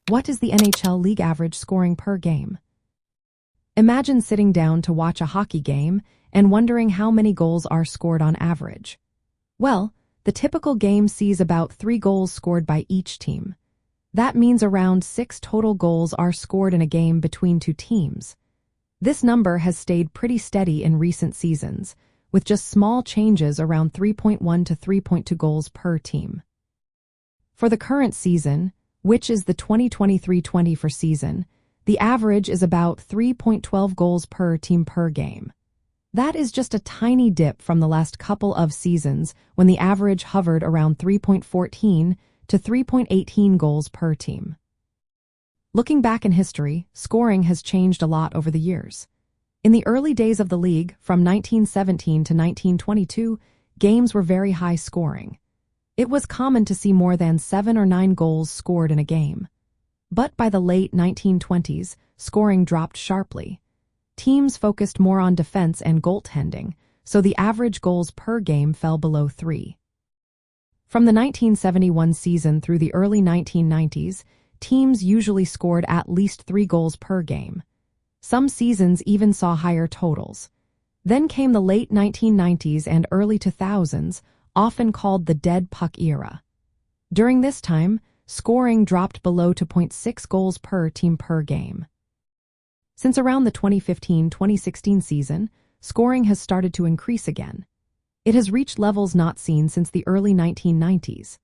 What is the NHL league average scoring per game? Imagine sitting down to watch a hockey game and wondering how many goals are scored on average. Well, the typical game sees about 3 goals scored by each team. That means around 6 total goals are scored in a game between two teams. This number has stayed pretty steady in recent seasons, with just small changes around 3.1 to 3.2 goals per team. For the current season, which is the 2023-24 season, the average is about 3.12 goals per team per game. That is just a tiny dip from the last couple of seasons when the average hovered around 3.14 to 3.18 goals per team. Looking back in history, scoring has changed a lot over the years. In the early days of the league, from 1917 to 1922, games were very high scoring. It was common to see more than 7 or 9 goals scored in a game. But by the late 1920s, scoring dropped sharply. Teams focused more on defense and goaltending, so the average goals per game fell below 3. From the 1971 season through the early 1990s, teams usually scored at least 3 goals per game. Some seasons even saw higher totals. Then came the late 1990s and early 2000s, often called the dead puck era. During this time, scoring dropped below 2.6 goals per team per game. Since around the 2015-2016 season, scoring has started to increase again. It has reached levels not seen since the early 1990s.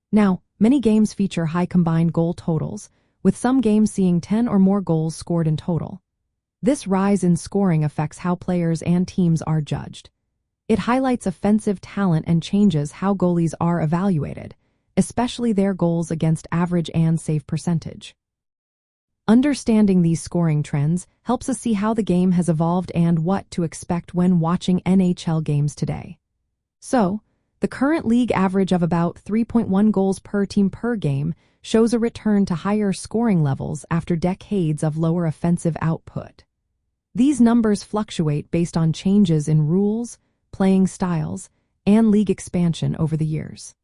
Now, many games feature high combined goal totals, with some games seeing 10 or more goals scored in total. This rise in scoring affects how players and teams are judged. It highlights offensive talent and changes how goalies are evaluated, especially their goals against average and save percentage. Understanding these scoring trends helps us see how the game has evolved and what to expect when watching NHL games today. So, the current league average of about 3.1 goals per team per game shows a return to higher scoring levels after decades of lower offensive output. These numbers fluctuate based on changes in rules, playing styles, and league expansion over the years.